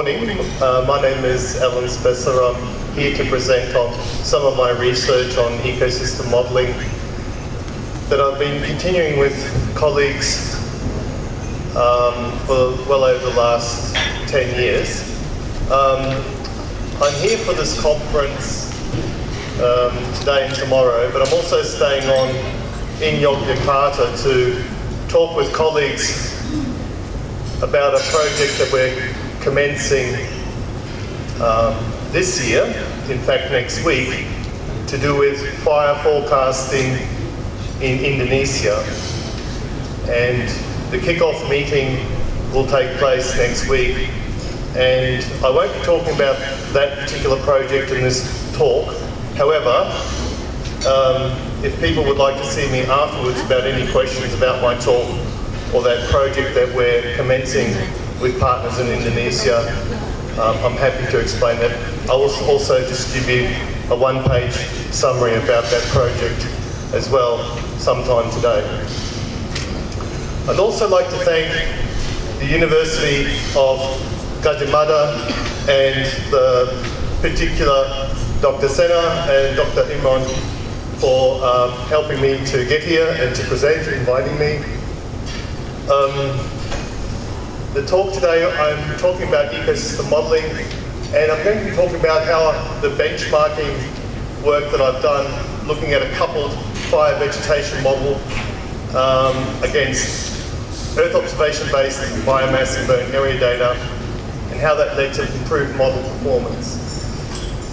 morning. My name is Allan Spessa. I'm here to present on some of my research on ecosystem modelling that I've been continuing with colleagues for well over the last 10 years. I'm here for this conference today and tomorrow, but I'm also staying on in Yogyakarta to talk with colleagues about a project that we're commencing this year, in fact next week, to do with fire forecasting in Indonesia. And the kick-off meeting will take place next week. And I won't be talking about that particular project in this talk. However, if people would like to see me afterwards about any questions about my talk or that project that we're commencing with partners in Indonesia, I'm happy to explain that. I will also just give you a one-page summary about that project as well sometime today. I'd also like to thank the University of Gadjah Mada and the particular Dr. Senna and Dr. Imran for helping me to get here and to present, inviting me. The talk today, I'm talking about ecosystem modelling, and I'm going to be talking about how the benchmarking work that I've done, looking at a coupled fire vegetation model against Earth observation-based biomass and burn area data, and how that led to improved model performance.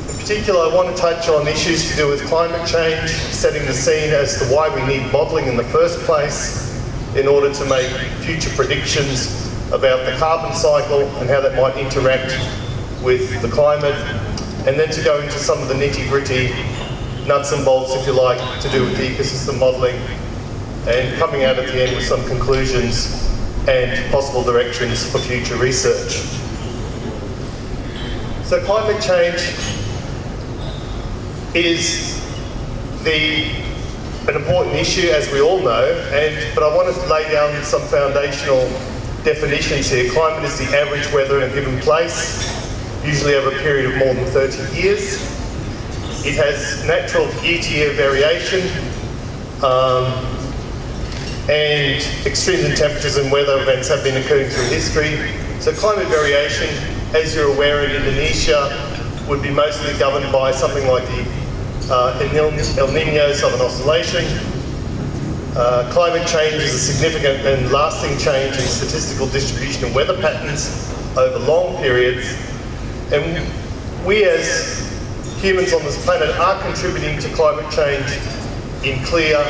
In particular, I want to touch on issues to do with climate change, setting the scene as to why we need modelling in the first place in order to make future predictions about the carbon cycle and how that might interact with the climate, and then to go into some of the nitty-gritty nuts and bolts, if you like, to do with the ecosystem modelling, and coming out at the end with some conclusions and possible directions for future research. So climate change is an important issue, as we all know, but I want to lay down some foundational definitions here. Climate is the average weather in a given place, usually over a period of more than 30 years. It has natural year-to-year variation, and extremes in temperatures and weather events have been occurring through history. So climate variation, as you're aware, in Indonesia would be mostly governed by something like the El Nino Southern Oscillation. Climate change is a significant and lasting change in statistical distribution of weather patterns over long periods. And we as humans on this planet are contributing to climate change in clear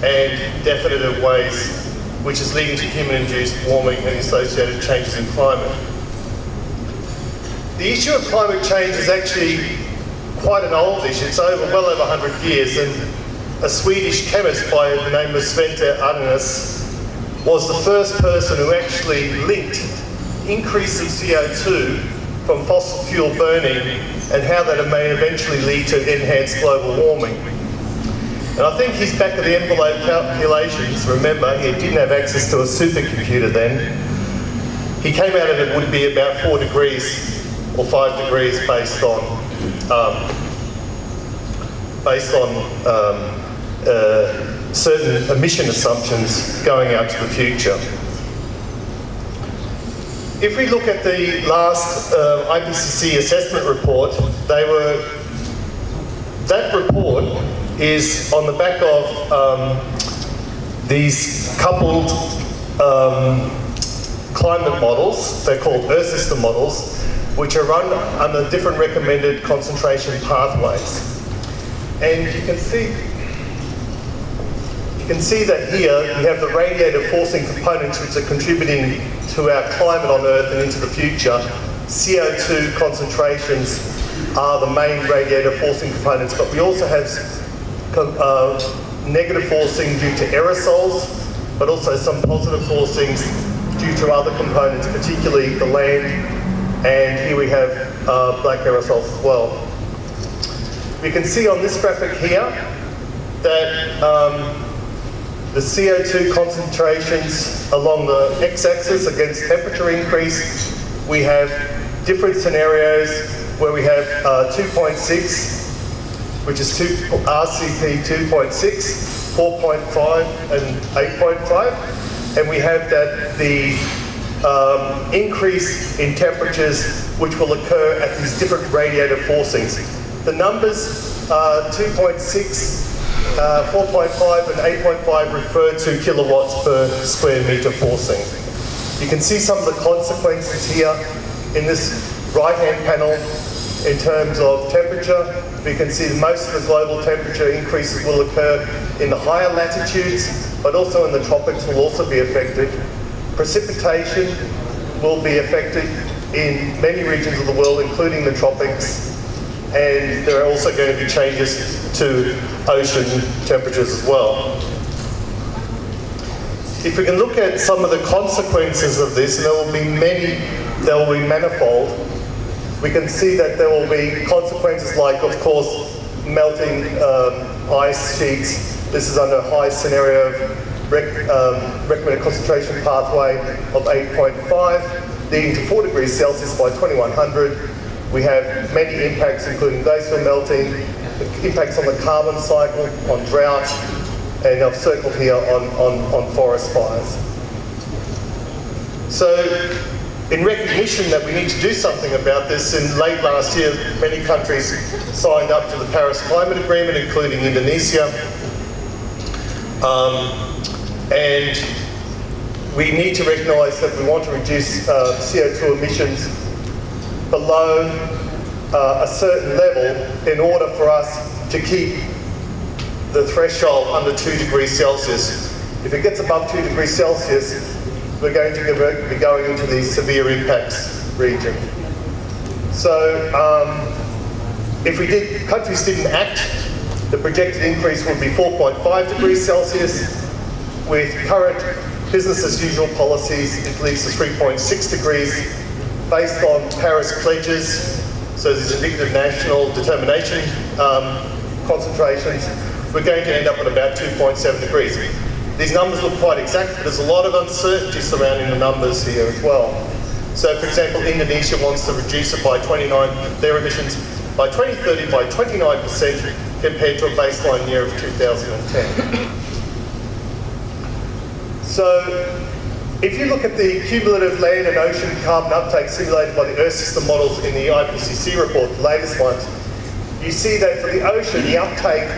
and definitive ways, which is leading to human-induced warming and associated changes in climate. The issue of climate change is actually quite an old issue. It's well over 100 years, and a Swedish chemist by the name of Svante Arrhenius was the first person who actually linked increase of CO2 from fossil fuel burning and how that may eventually lead to enhanced global warming. And I think his back of the envelope calculations, remember, he didn't have access to a supercomputer then, he came out and it would be about 4 degrees or 5 degrees based on certain emission assumptions going out to the future. If we look at the last IPCC assessment report, that report is on the back of these coupled climate models. They're called Earth system models, which are run under different recommended concentration pathways. And you can see that here we have the radiative forcing components which are contributing to our climate on Earth and into the future. CO2 concentrations are the main radiative forcing components, but we also have negative forcing due to aerosols, but also some positive forcings due to other components, particularly the land, and here we have black aerosols as well. We can see on this graphic here that the CO2 concentrations along the x-axis against temperature increase, we have different scenarios where we have 2.6, which is RCP 2.6, 4.5 and 8.5. And we have that the increase in temperatures which will occur at these different radiative forcings. The numbers 2.6, 4.5 and 8.5 refer to kilowatts per square metre forcing. You can see some of the consequences here in this right-hand panel in terms of temperature. We can see that most of the global temperature increases will occur in the higher latitudes, but also in the tropics will also be affected. Precipitation will be affected in many regions of the world, including the tropics, and there are also going to be changes to ocean temperatures as well. If we can look at some of the consequences of this, and there will be many, there will be manifold, we can see that there will be consequences like, of course, melting ice sheets. This is under a high scenario of recommended concentration pathway of 8.5, leading to 4 degrees Celsius by 2100. We have many impacts, including glacial melting, impacts on the carbon cycle, on drought, and I've circled here on forest fires. So, in recognition that we need to do something about this, in late last year, many countries signed up to the Paris Climate Agreement, including Indonesia. And we need to recognise that we want to reduce CO2 emissions below a certain level in order for us to keep the threshold under 2 degrees Celsius. If it gets above 2 degrees Celsius, we're going to be going into the severe impacts region. So if countries didn't act, the projected increase would be 4.5 degrees Celsius. With current business as usual policies, it leads to 3.6 degrees. Based on Paris pledges, so these indicative national determination concentrations, we're going to end up at about 2.7 degrees. These numbers look quite exact, but there's a lot of uncertainty surrounding the numbers here as well. So, for example, Indonesia wants to reduce it by their emissions by 2030 by 29% compared to a baseline year of 2010. So, if you look at the cumulative land and ocean carbon uptake simulated by the Earth System models in the IPCC report, the latest ones, you see that for the ocean, the uptake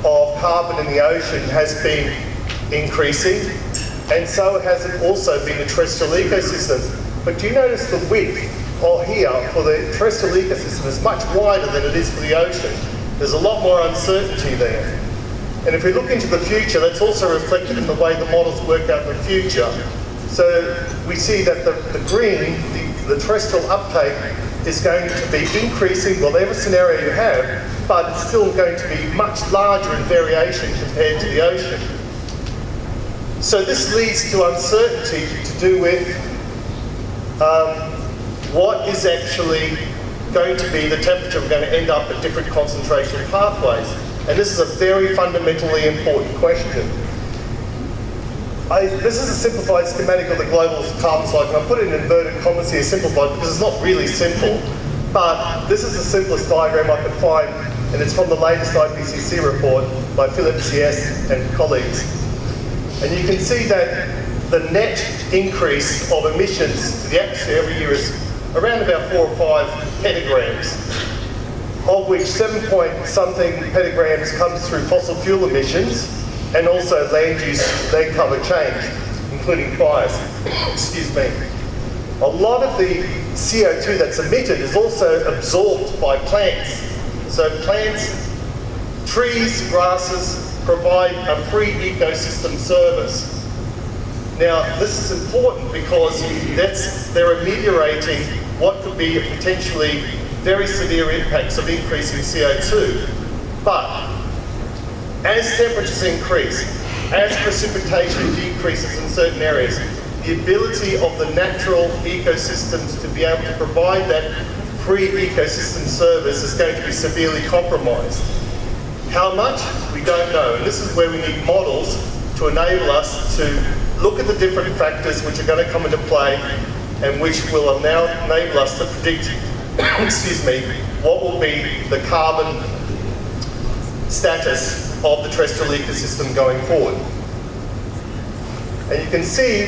of carbon in the ocean has been increasing, and so has it also been the terrestrial ecosystem. But do you notice the width here for the terrestrial ecosystem is much wider than it is for the ocean? There's a lot more uncertainty there. And if we look into the future, that's also reflected in the way the models work out in the future. So we see that the green, the terrestrial uptake, is going to be increasing, whatever scenario you have, but it's still going to be much larger in variation compared to the ocean. So this leads to uncertainty to do with what is actually going to be the temperature we're going to end up at different concentration pathways. And this is a very fundamentally important question. This is a simplified schematic of the global carbon cycle. I put it in inverted commas here, simplified, because it's not really simple. But this is the simplest diagram I could find, and it's from the latest IPCC report by Philip CS and colleagues. And you can see that the net increase of emissions to the atmosphere every year is around about 4 or 5 petagrams, of which 7-point-something petagrams comes through fossil fuel emissions and also land cover change, including fires. Excuse me. A lot of the CO2 that's emitted is also absorbed by plants. So plants, trees, grasses provide a free ecosystem service. Now, this is important because they're ameliorating what could be potentially very severe impacts of increasing CO2. But as temperatures increase, as precipitation decreases in certain areas, the ability of the natural ecosystems to be able to provide that free ecosystem service is going to be severely compromised. How much? We don't know. And this is where we need models to enable us to look at the different factors which are going to come into play and which will now enable us to predict, excuse me, what will be the carbon status of the terrestrial ecosystem going forward. And you can see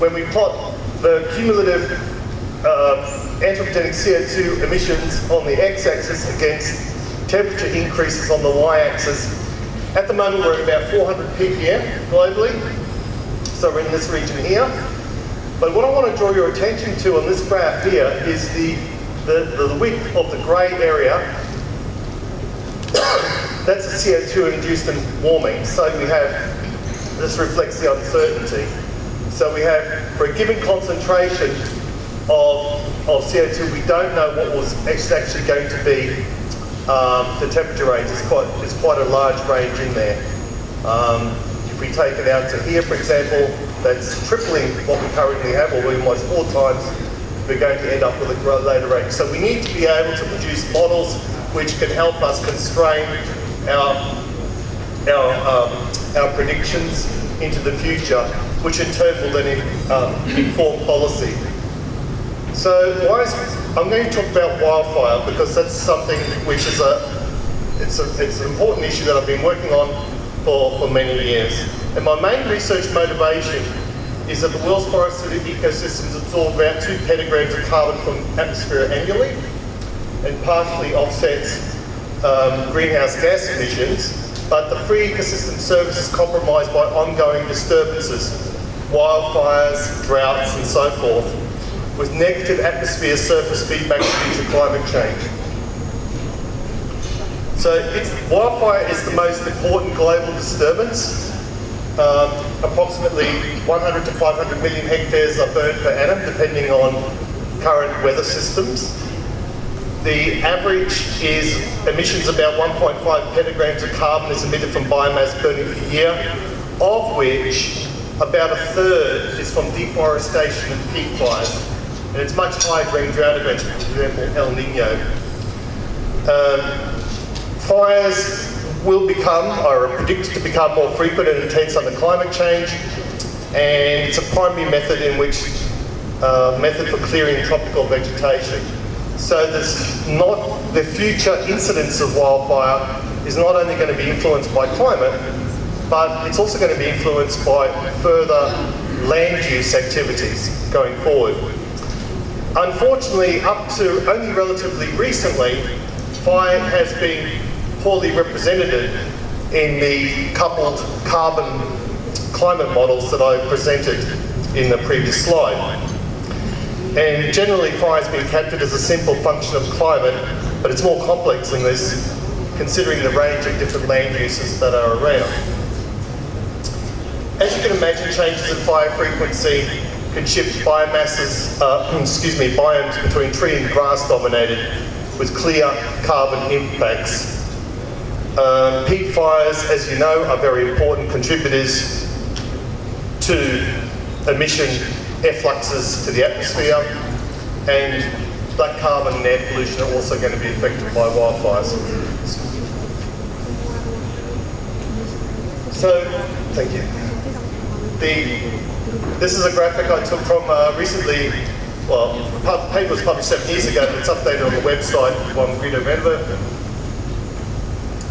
when we plot the cumulative anthropogenic CO2 emissions on the x-axis against temperature increases on the y-axis. At the moment we're at about 400 ppm globally, so we're in this region here. But what I want to draw your attention to on this graph here is the width of the grey area. That's the CO2 induced in warming. So we have, this reflects the uncertainty. So we have, for a given concentration of CO2, we don't know what was actually going to be the temperature range. It's quite a large range in there. If we take it out to here, for example, that's tripling what we currently have, or almost 4 times, we're going to end up with a later range. So we need to be able to produce models which can help us constrain our predictions into the future, which in turn will then inform policy. So I'm going to talk about wildfire because that's something which is it's an important issue that I've been working on for many years. And my main research motivation is that the world's forested ecosystems absorb about 2 petagrams of carbon from atmosphere annually and partially offsets greenhouse gas emissions, but the free ecosystem service is compromised by ongoing disturbances, wildfires, droughts and so forth, with negative atmosphere surface feedback to future climate change. So wildfire is the most important global disturbance. Approximately 100 to 500 million hectares are burned per annum, depending on current weather systems. The average is emissions about 1.5 petagrams of carbon is emitted from biomass burning per year, of which about 1/3 is from deforestation and peat fires. And it's much higher during drought events, for example, El Nino. Fires are predicted to become more frequent and intense under climate change, and it's a primary method in which method for clearing tropical vegetation. So the future incidence of wildfire is not only going to be influenced by climate, but it's also going to be influenced by further land use activities going forward. Unfortunately, up to only relatively recently, fire has been poorly represented in the coupled carbon climate models that I presented in the previous slide. And generally, fire has been captured as a simple function of climate, but it's more complex than this, considering the range of different land uses that are around. As you can imagine, changes in fire frequency can shift biomasses, biomes between tree and grass dominated, with clear carbon impacts. Peat fires, as you know, are very important contributors to emission effluxes to the atmosphere, and black carbon and air pollution are also going to be affected by wildfires. So, thank you. This is a graphic I took from recently, well, the paper was published 7 years ago, but it's updated on the website on Greta Venver.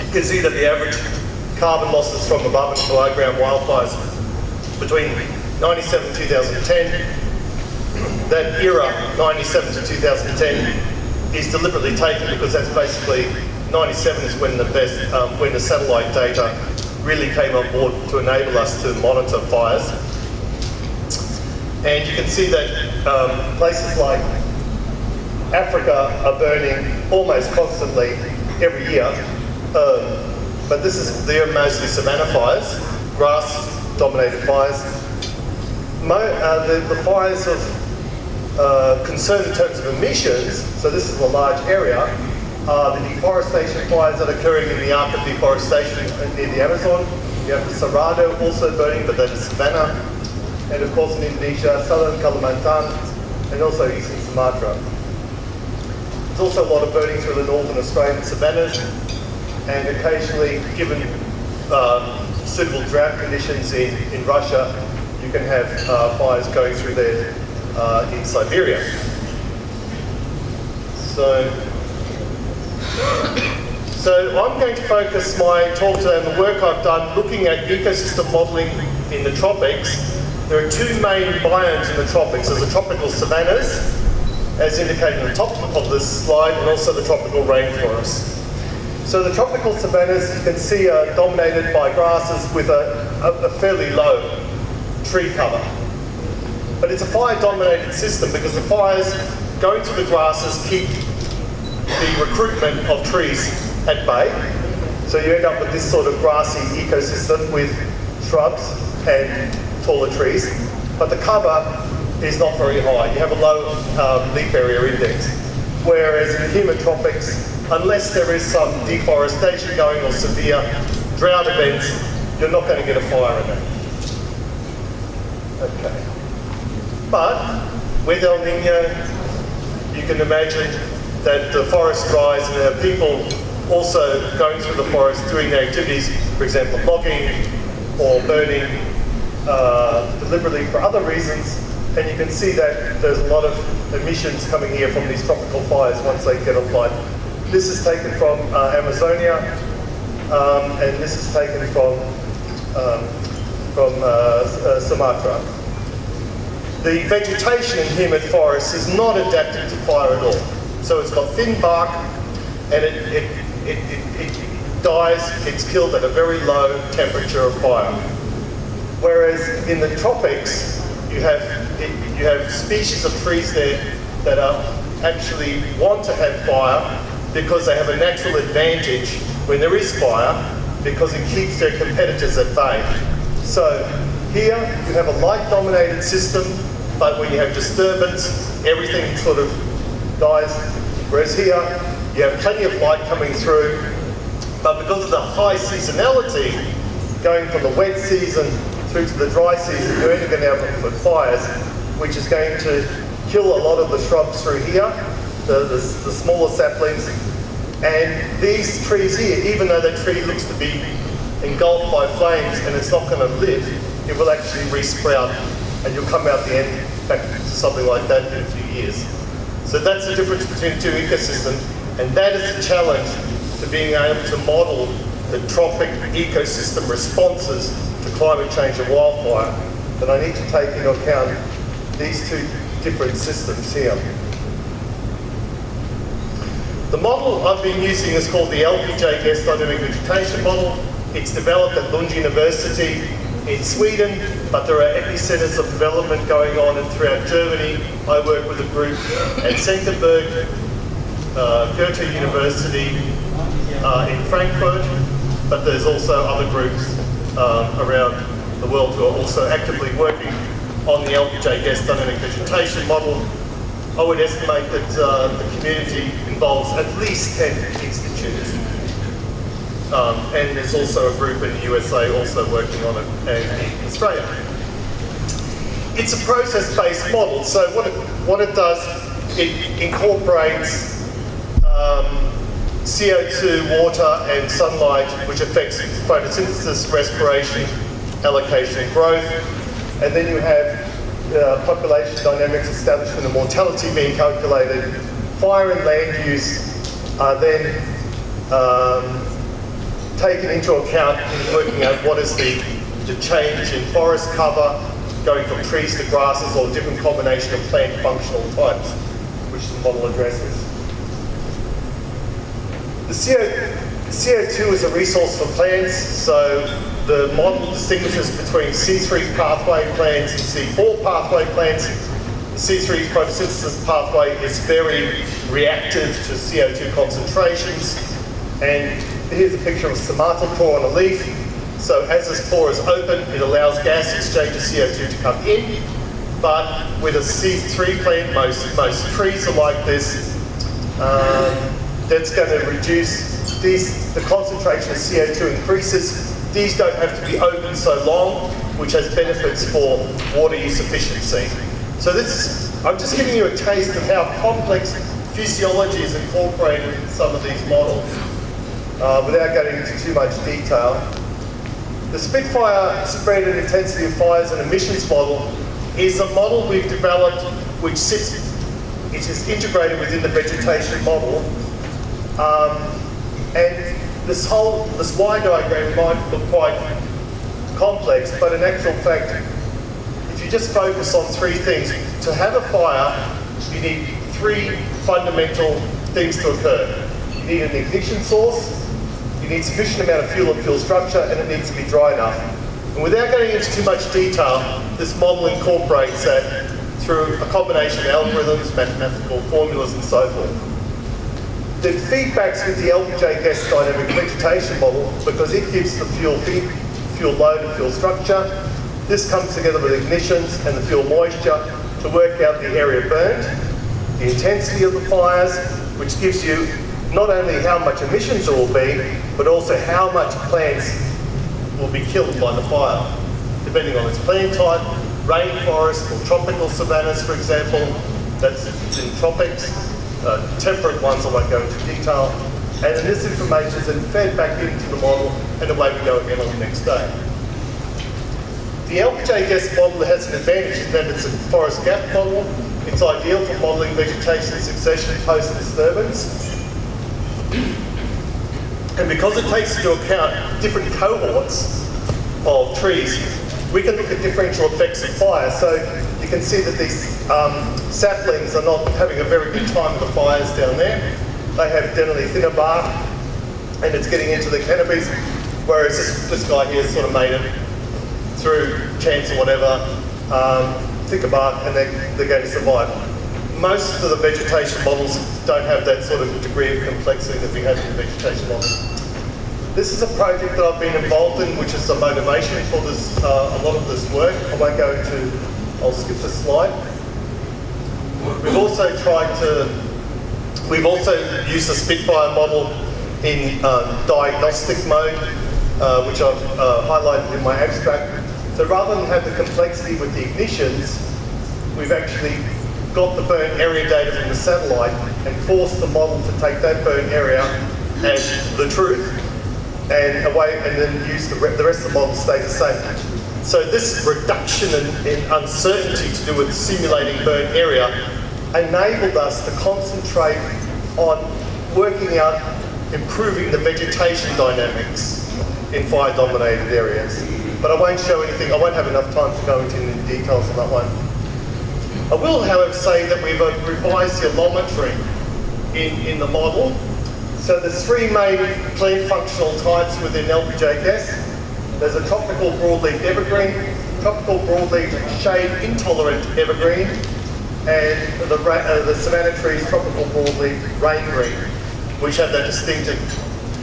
You can see that the average carbon losses from above and below ground wildfires between 97 and 2010, that era, 97 to 2010, is deliberately taken because that's basically, 97 is when when the satellite data really came on board to enable us to monitor fires. And you can see that places like Africa are burning almost constantly every year, but they're mostly savanna fires, grass-dominated fires. The fires of concern in terms of emissions, so this is a large area, are the deforestation fires that are occurring in the arc of deforestation near the Amazon. You have the Cerrado also burning, but that is savanna. And of course in Indonesia, southern Kalimantan, and also eastern Sumatra. There's also a lot of burning through the northern Australian savannas, and occasionally, given suitable drought conditions in Russia, you can have fires going through there in Siberia. So I'm going to focus my talk today on the work I've done looking at ecosystem modelling in the tropics. There are two main biomes in the tropics. There's the tropical savannas, as indicated on the top of this slide, and also the tropical rainforests. So the tropical savannas, you can see, are dominated by grasses with a fairly low tree cover. But it's a fire-dominated system because the fires going through the grasses keep the recruitment of trees at bay. So you end up with this sort of grassy ecosystem with shrubs and taller trees. But the cover is not very high. You have a low leaf area index. Whereas in the humid tropics, unless there is some deforestation going or severe drought events, you're not going to get a fire in that. Okay. But with El Nino, you can imagine that the forest dries and there are people also going through the forest doing their activities, for example, logging or burning deliberately for other reasons. And you can see that there's a lot of emissions coming here from these tropical fires once they get applied. This is taken from Amazonia, and this is taken from Sumatra. The vegetation in humid forests is not adapted to fire at all. So it's got thin bark, and it dies, it's killed at a very low temperature of fire. Whereas in the tropics, you have species of trees there that actually want to have fire because they have a natural advantage when there is fire because it keeps their competitors at bay. So here you have a light-dominated system, but when you have disturbance, everything sort of dies. Whereas here you have plenty of light coming through, but because of the high seasonality, going from the wet season through to the dry season, you're only going to have fires, which is going to kill a lot of the shrubs through here, the smaller saplings. And these trees here, even though the tree looks to be engulfed by flames and it's not going to live, it will actually resprout, and you'll come out the end back to something like that in a few years. So that's the difference between two ecosystems, and that is the challenge to being able to model the tropic ecosystem responses to climate change and wildfire. But I need to take into account these two different systems here. The model I've been using is called the LPJ Gas Dynamic Vegetation Model. It's developed at Lund University in Sweden, but there are epicenters of development going on throughout Germany. I work with a group at Senckenberg, Gadjah University in Frankfurt, but there's also other groups around the world who are also actively working on the LPJ Gas Dynamic Vegetation Model. I would estimate that the community involves at least 10 institutes. And there's also a group in the USA also working on it, and in Australia. It's a process-based model, so what it does, it incorporates CO2, water and sunlight, which affects photosynthesis, respiration, allocation and growth. And then you have population dynamics, establishment and mortality being calculated. Fire and land use are then taken into account in working out what is the change in forest cover, going from trees to grasses, or different combination of plant functional types, which the model addresses. The CO2 is a resource for plants, so the model distinguishes between C3 pathway plants and C4 pathway plants. The C3 photosynthesis pathway is very reactive to CO2 concentrations, and here's a picture of a stomata pore on a leaf. So as this pore is open, it allows gas exchange of CO2 to come in, but with a C3 plant, most trees are like this, that's going to reduce the concentration of CO2 increases. These don't have to be open so long, which has benefits for water use efficiency. So I'm just giving you a taste of how complex physiology is incorporated in some of these models, without going into too much detail. The Spitfire spread and intensity of fires and emissions model is a model we've developed which it is integrated within the vegetation model. And this Y diagram might look quite complex, but in actual fact, if you just focus on three things, to have a fire, you need three fundamental things to occur. You need an ignition source, you need sufficient amount of fuel and fuel structure, and it needs to be dry enough. And without going into too much detail, this model incorporates that through a combination of algorithms, mathematical formulas, and so forth. The feedbacks with the LBJ gas dynamic vegetation model, because it gives the fuel load and fuel structure. This comes together with ignitions and the fuel moisture to work out the area burned, the intensity of the fires, which gives you not only how much emissions there will be, but also how much plants will be killed by the fire, depending on its plant type, rainforest or tropical savannas, for example, that's in tropics. Temperate ones I won't go into detail, and then this information is then fed back into the model, and away we go again on the next day. The LBJ gas model has an advantage in that it's a forest gap model. It's ideal for modelling vegetation succession post-disturbance. And because it takes into account different cohorts of trees, we can look at differential effects of fire. So you can see that these saplings are not having a very good time with the fires down there. They have generally thinner bark, and it's getting into the canopies, whereas this guy here has sort of made it through chance or whatever, thicker bark, and they're going to survive. Most of the vegetation models don't have that sort of degree of complexity that we have in the vegetation model. This is a project that I've been involved in, which is the motivation for this, a lot of this work. I won't go into, I'll skip the slide. We've also used the Spitfire model in diagnostic mode, which I've highlighted in my abstract. So rather than have the complexity with the ignitions, we've actually got the burn area data from the satellite and forced the model to take that burn area as the truth, and then use the rest of the model to stay the same. So this reduction in uncertainty to do with simulating burn area enabled us to concentrate on working out improving the vegetation dynamics in fire-dominated areas. But I won't show anything, I won't have enough time to go into any details on that one. I will, however, say that we've revised the allometry in the model. So there's three main plant functional types within LBJ gas. There's a tropical broadleaf evergreen, tropical broadleaf shade-intolerant evergreen, and the savanna trees tropical broadleaf rain green, which have that distinctive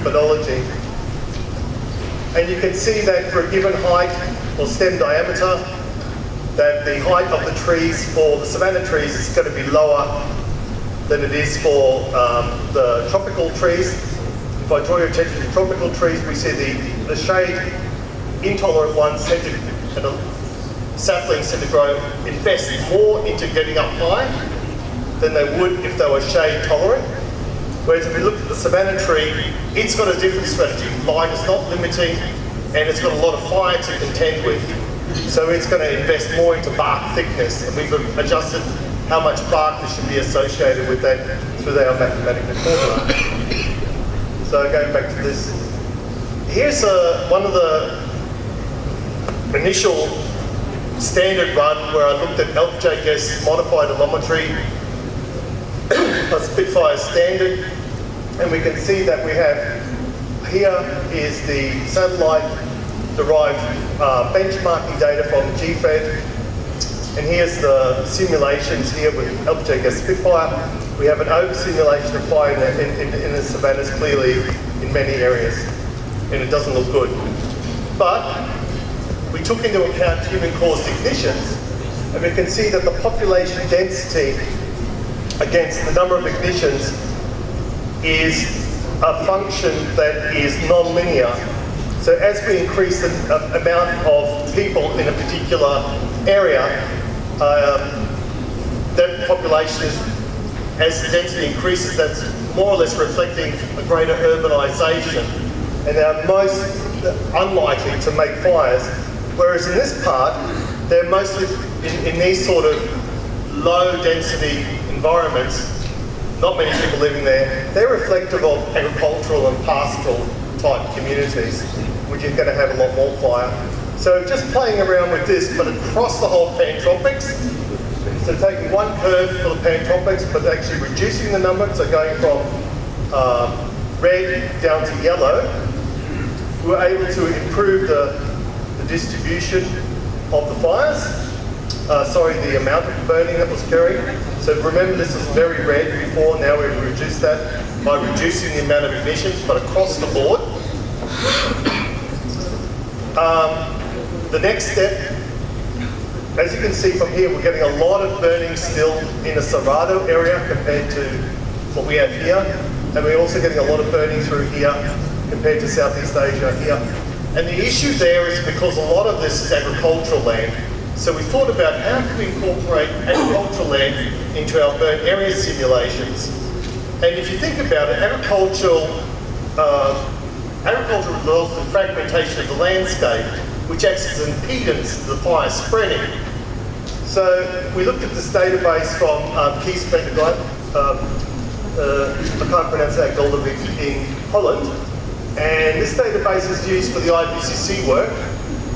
phenology. And you can see that for a given height or stem diameter, that the height of the trees for the savanna trees is going to be lower than it is for the tropical trees. If I draw your attention to tropical trees, we see the shade intolerant ones tend to, and the saplings tend to invest more into getting up high than they would if they were shade tolerant. Whereas if we look at the savanna tree, it's got a different strategy. Light is not limiting, and it's got a lot of fire to contend with. So it's going to invest more into bark thickness, and we've adjusted how much bark there should be associated with that through our mathematical formula. So going back to this, here's one of the initial standard run where I looked at LBJ gas modified allometry, a Spitfire standard, and we can see that we have, here is the satellite derived benchmarking data from GFED, and here's the simulations here with LBJ gas Spitfire. We have an over-simulation of fire in the savannas clearly in many areas, and it doesn't look good. But we took into account human-caused ignitions, and we can see that the population density against the number of ignitions is a function that is non-linear. So as we increase the amount of people in a particular area, that population is, as the density increases, that's more or less reflecting a greater urbanisation, and they're most unlikely to make fires. Whereas in this part, they're mostly in these sort of low density environments, not many people living there, they're reflective of agricultural and pastoral type communities, which are going to have a lot more fire. So just playing around with this, but across the whole Pantropics. So taking one curve for the Pantropics, but actually reducing the number, so going from red down to yellow, we were able to improve the distribution of the fires. The amount of burning that was occurring. So remember, this was very red before, now we've reduced that by reducing the amount of emissions, but across the board. The next step, as you can see from here, we're getting a lot of burning still in the Cerrado area compared to what we have here. And we're also getting a lot of burning through here compared to Southeast Asia here. And the issue there is because a lot of this is agricultural land. So we thought about how can we incorporate agricultural land into our burn area simulations. And if you think about it, agriculture results in fragmentation of the landscape, which acts as an impedance to the fire spreading. So we looked at this database from Kies I can't pronounce that, Goldevik in Holland. And this database is used for the IPCC work.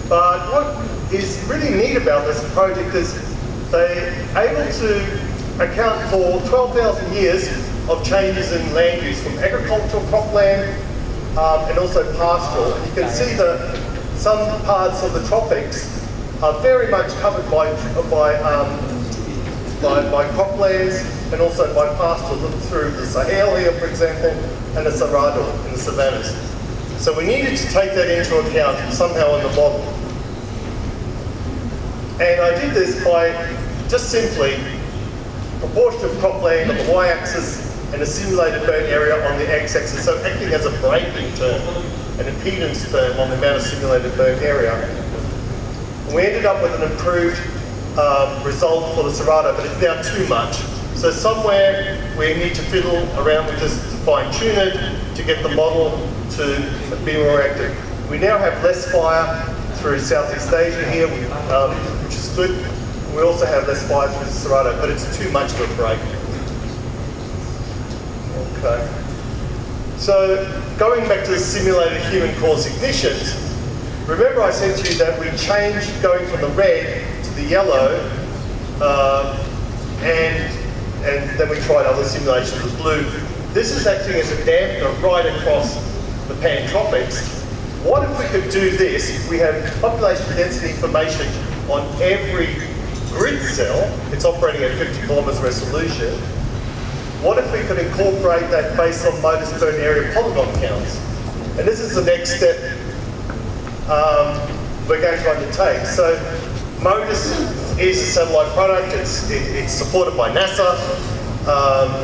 But what is really neat about this project is they're able to account for 12,000 years of changes in land use from agricultural cropland and also pastoral. And you can see that some parts of the tropics are very much covered by croplands and also by pastoral. Look through the Sahel here, for example, and the Cerrado in the savannas. So we needed to take that into account somehow in the model. And I did this by just simply proportion of cropland on the y-axis and a simulated burn area on the x-axis, so acting as a braking term, an impedance term on the amount of simulated burn area. We ended up with an improved result for the Cerrado, but it's now too much. So somewhere we need to fiddle around with this to fine-tune it, to get the model to be more active. We now have less fire through Southeast Asia here, which is good. We also have less fire through the Cerrado, but it's too much of a break. Okay. So going back to the simulated human-caused ignitions, remember I said to you that we changed going from the red to the yellow, and then we tried other simulations with blue. This is acting as a dampener right across the Pantropics. What if we could do this? We have population density information on every grid cell. It's operating at 50 kilometers resolution. What if we could incorporate that based on Mada's burn area polygon counts? And this is the next step we're going to undertake. So MODIS is a satellite product. It's supported by NASA.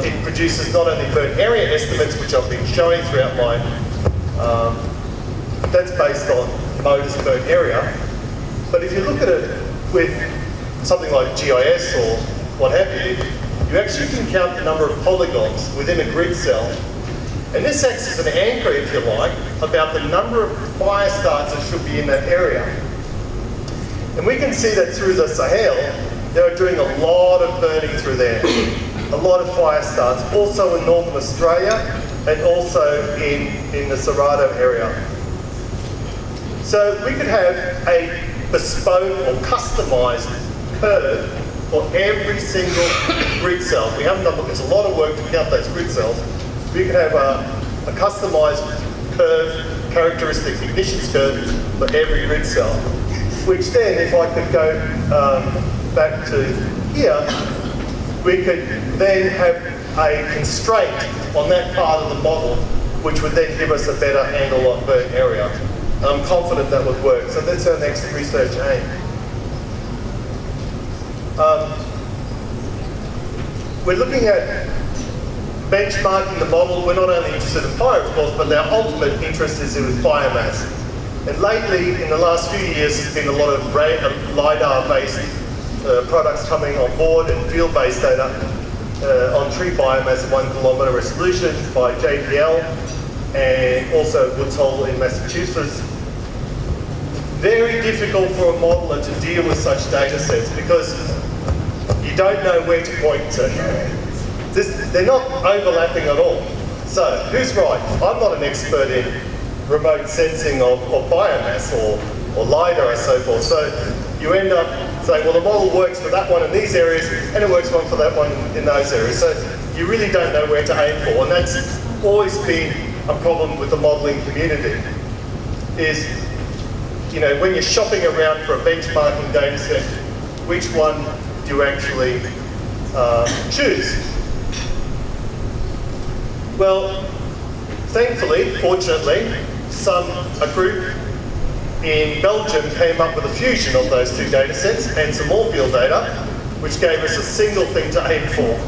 It produces not only burn area estimates, which I've been showing throughout my, that's based on MODIS burn area. But if you look at it with something like GIS or what have you, you actually can count the number of polygons within a grid cell. And this acts as an anchor, if you like, about the number of fire starts that should be in that area. And we can see that through the Sahel, they're doing a lot of burning through there. A lot of fire starts, also in Northern Australia and also in the Cerrado area. So we could have a bespoke or customised curve for every single grid cell. We haven't done, it's a lot of work to count those grid cells. We could have a customised curve, characteristic ignitions curve for every grid cell. Which then, if I could go back to here, we could then have a constraint on that part of the model, which would then give us a better handle on burn area. And I'm confident that would work. So that's our next research aim. We're looking at benchmarking the model. We're not only interested in fire, of course, but our ultimate interest is in biomass. And lately, in the last few years, there's been a lot of LiDAR-based products coming on board and field-based data on tree biomass at 1 kilometre resolution by JPL and also Woods Hole in Massachusetts. Very difficult for a modeler to deal with such data sets because you don't know where to point to. They're not overlapping at all. So, who's right? I'm not an expert in remote sensing of biomass or LiDAR and so forth. So, you end up saying, well, the model works for that one in these areas, and it works for that one in those areas. So, you really don't know where to aim for, and that's always been a problem with the modelling community. Is, you know, when you're shopping around for a benchmarking data set, which one do you actually choose? Well, thankfully, fortunately, a group in Belgium came up with a fusion of those two data sets and some more field data, which gave us a single thing to aim for.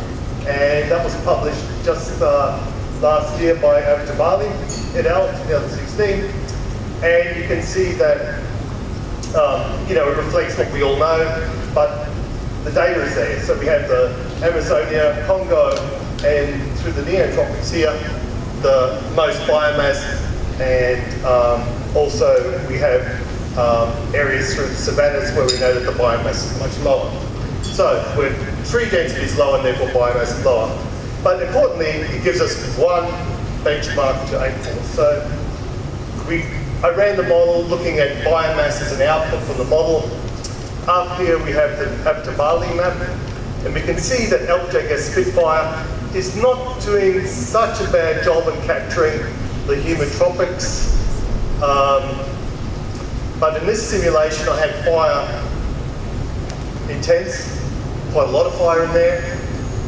And that was published just last year by Gadjah et al. 2016. And you can see that, you know, it reflects what we all know, but the data is there. So we have the Amazonia, Congo, and through the neotropics here, the most biomass, and also we have areas through the savannas where we know that the biomass is much lower. So where tree density is low and therefore biomass is lower. But importantly, it gives us one benchmark to aim for. So I ran the model looking at biomass as an output from the model. Up here we have the Gadjah map, and we can see that Gadjah Spitfire is not doing such a bad job in capturing the humid tropics. But in this simulation I had fire intense, quite a lot of fire in there,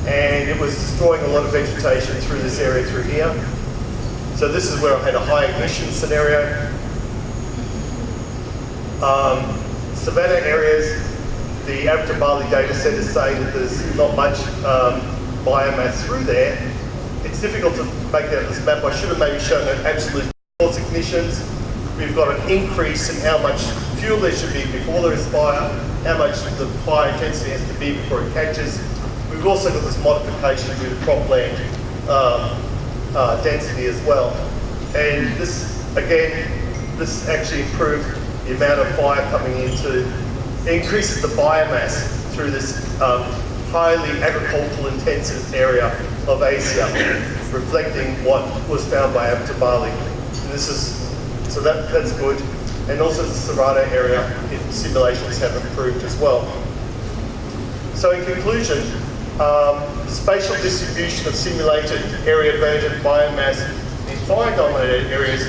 and it was destroying a lot of vegetation through this area through here. So this is where I had a high ignition scenario. Savanna areas, the Gadjah data set is saying that there's not much biomass through there. It's difficult to make out this map. I should have maybe shown an absolute force ignitions. We've got an increase in how much fuel there should be before there is fire, how much the fire intensity has to be before it catches. We've also got this modification due to cropland density as well. And this, again, this actually improved the amount of fire coming into, increases the biomass through this highly agricultural intensive area of Asia, reflecting what was found by Gadjah. And this is, so that's good. And also the Cerrado area simulations have improved as well. So in conclusion, the spatial distribution of simulated area burden biomass in fire-dominated areas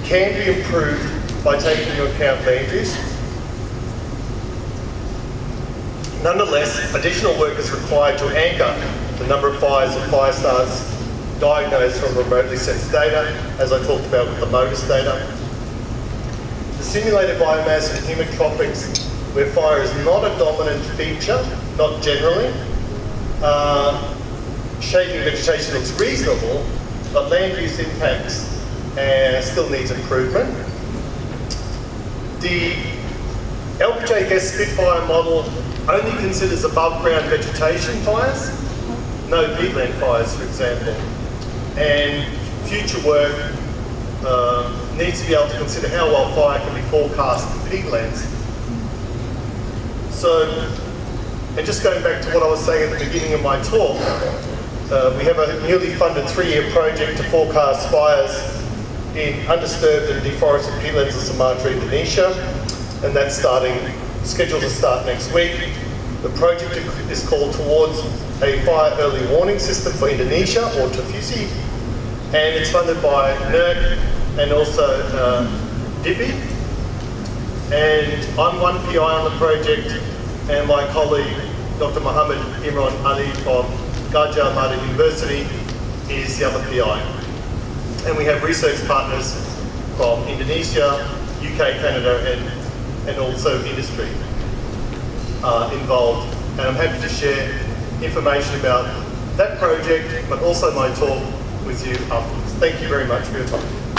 can be improved by taking into account land use. Nonetheless, additional work is required to anchor the number of fires and fire starts diagnosed from remotely sensed data, as I talked about with the MODIS data. The simulated biomass in humid tropics, where fire is not a dominant feature, not generally, shaping vegetation looks reasonable, but land use impacts still needs improvement. The Gadjah Spitfire model only considers above ground vegetation fires, no peatland fires, for example. And future work needs to be able to consider how well fire can be forecast in peatlands. So, and just going back to what I was saying at the beginning of my talk, we have a newly funded 3-year project to forecast fires in undisturbed and deforested peatlands of Sumatra, Indonesia, and that's scheduled to start next week. The project is called Towards a Fire Early Warning System for Indonesia, or TAFUSI, and it's funded by NERC and also DIPI. And I'm one PI on the project, and my colleague, Dr. Muhammad Imran Ali from Gadjah, Mada University, is the other PI. And we have research partners from Indonesia, UK, Canada, and also industry involved. And I'm happy to share information about that project, but also my talk with you afterwards. Thank you very much for your time.